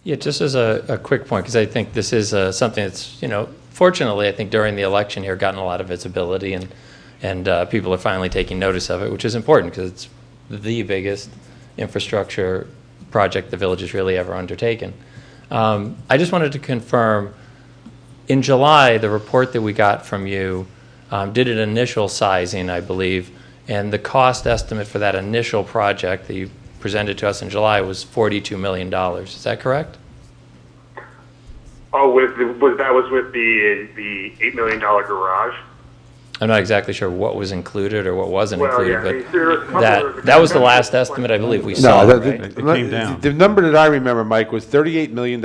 Yeah, just as a quick point, because I think this is something that's, fortunately, I think during the election here, gotten a lot of visibility, and people are finally taking notice of it, which is important because it's the biggest infrastructure project the village has really ever undertaken. I just wanted to confirm, in July, the report that we got from you did an initial sizing, I believe, and the cost estimate for that initial project that you presented to us in July was $42 million. Is that correct? Oh, that was with the $8 million garage? I'm not exactly sure what was included or what wasn't included, yeah, but that was the last estimate I believe we saw. No, right? it came down. The number that I remember, Mike, was $38 million,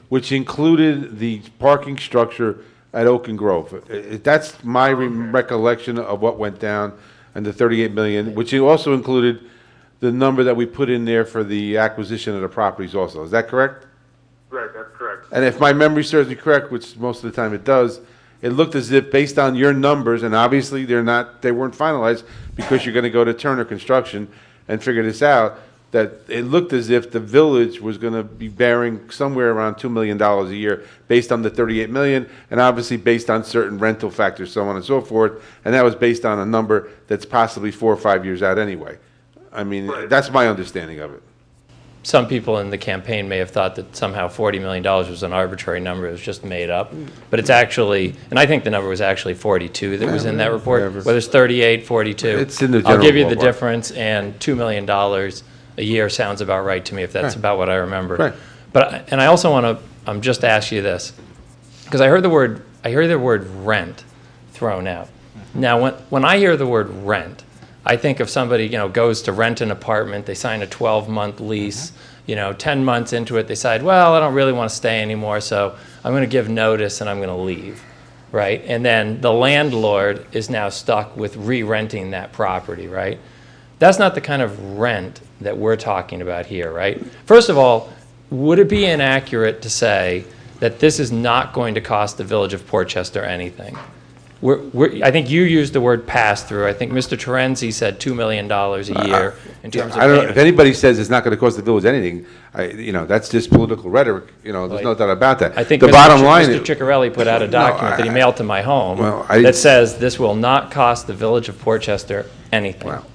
which included the parking structure at Oak and Grove. That's my recollection of what went down, and the $38 million, which also included the number that we put in there for the acquisition of the properties also. Is that correct? Right, that's correct. And if my memory serves me correct, which most of the time it does, it looked as if based on your numbers, and obviously they weren't finalized because you're going to go to Turner Construction and figure this out, that it looked as if the village was going to be bearing somewhere around $2 million a year based on the $38 million, and obviously based on certain rental factors, so on and so forth, and that was based on a number that's possibly 4 or 5 years out anyway. I mean, right. That's my understanding of it. Some people in the campaign may have thought that somehow $40 million was an arbitrary number. It was just made up. But it's actually, and I think the number was actually 42 that was in that report. Whatever. Whether it's 38, 42. It's in the I'll give you the general ballpark. difference, and $2 million a year sounds about right to me if that's about what I remember. Right. But, and I also want to just ask you this, because I heard the word rent thrown out. Now, when I hear the word rent, I think if somebody, goes to rent an apartment, they sign a 12-month lease, 10 months into it, they decide, well, I don't really want to stay anymore, so I'm going to give notice and I'm going to leave, right? And then the landlord is now stuck with re-renting that property, right? That's not the kind of rent that we're talking about here, right? First of all, would it be inaccurate to say that this is not going to cost the village of Portchester anything? I think you used the word pass-through. I think Mr. Terenzi said $2 million a year in terms of I don't know, payment. if anybody says it's not going to cost the village anything, that's just political rhetoric. There's no doubt about that. I think the bottom line Mr. Ceccarelli put out a document that he mailed to my home Well, that says this will not cost the village of Portchester anything. Wow.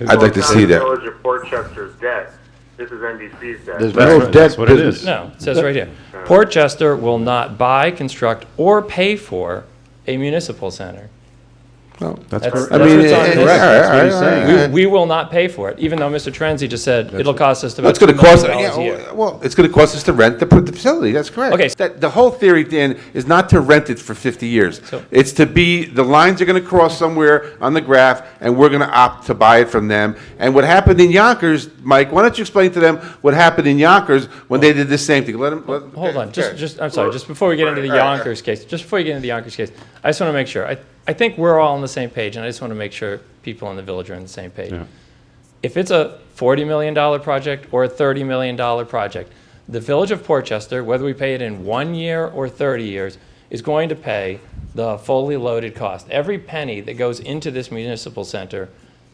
I'd like to see that. The Village of Portchester's debt. This is NBC's debt. There's no debt. That's what it is. No, it says right here. Portchester will not buy, construct, or pay for a municipal center. Well, That's correct. I mean, what's on correct. this. That's what he's saying. We will not pay for it, even though Mr. Terenzi just said it'll cost us about It's going to $2 million cost. a year. Well, it's going to cost us to rent the facility. That's correct. Okay. The whole theory, Dan, is not to rent it for 50 years. It's to be the lines are going to cross somewhere on the graph, and we're going to opt to buy it from them. And what happened in Yonkers, Mike? Why don't you explain to them what happened in Yonkers when they did the same thing? Let them. Hold on, I'm sorry, just before we get into the Yonkers case, I just want to make sure. I think we're all on the same page, and I just want to make sure people in the village are on the same page. Yeah. If it's a $40 million project or a $30 million project, the village of Portchester, whether we pay it in 1 year or 30 years, is going to pay the fully loaded cost. Every penny that goes into this municipal center,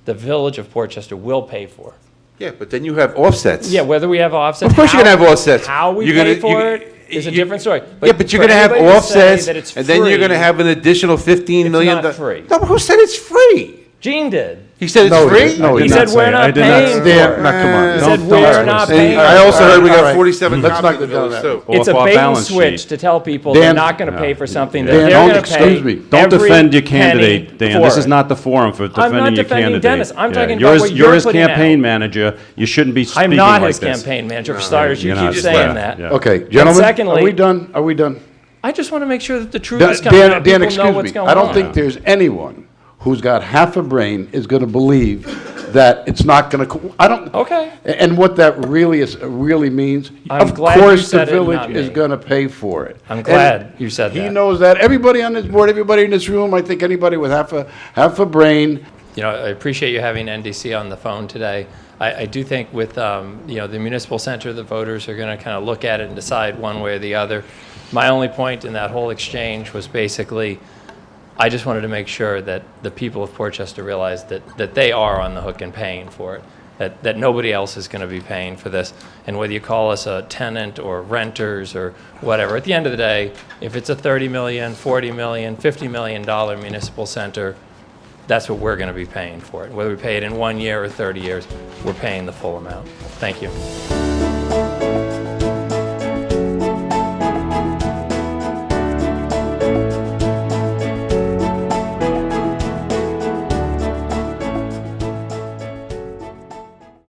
the village of Portchester will pay for. Yeah, but then you have offsets. Yeah, whether we have offsets. Of course you're going to have offsets. How we You're pay gonna- for you- it is a you- different story. Yeah, but you're for going to have anybody to say offsets, that it's and then you're going to free, have an additional $15 million. not free. No, but who said it's free? Gene did. He said it's No, free? no, He did said not we're say it. not I did not paying say for it. it. No, come on. He Don't- said don't we're twist not it. paying I also for it. heard we All got right. 47 Let's copies not of go down those, that. too. It's a Off our bait and balance switch sheet. to tell people Dan- they're not going to pay for something that Dan, they're don't going to pay. excuse me. Don't every defend your penny candidate, Dan. for This is it. not the forum for I'm not defending your defending candidate. Dennis. I'm talking You're about his- what you're you're his putting campaign out. manager. You shouldn't be I'm speaking not like his this. campaign manager, for starters. You you're keep not. saying Yeah, that. yeah. Okay, gentlemen, secondly- are we done? Are we done? I just want to make sure that the truth is coming out. Dan, People excuse know what's me. going I don't on. think there's anyone who's got half a brain is going to believe that it's not going to. I don't. Okay. And what that really means. I'm of glad you course, said the it, village not is me. going to pay for it. I'm glad And you said he that. knows that. Everybody on this board, everybody in this room, I think anybody with half a brain. I appreciate you having NDC on the phone today. I do think with the municipal center, the voters are going to kind of look at it and decide one way or the other. My only point in that whole exchange was basically, I just wanted to make sure that the people of Portchester realized that they are on the hook and paying for it. that nobody else is going to be paying for this. And whether you call us a tenant or renters or whatever, at the end of the day, if it's a $30 million, $40 million, $50 million municipal center, that's what we're going to be paying for it. Whether we pay it in 1 year or 30 years, we're paying the full amount. Thank you.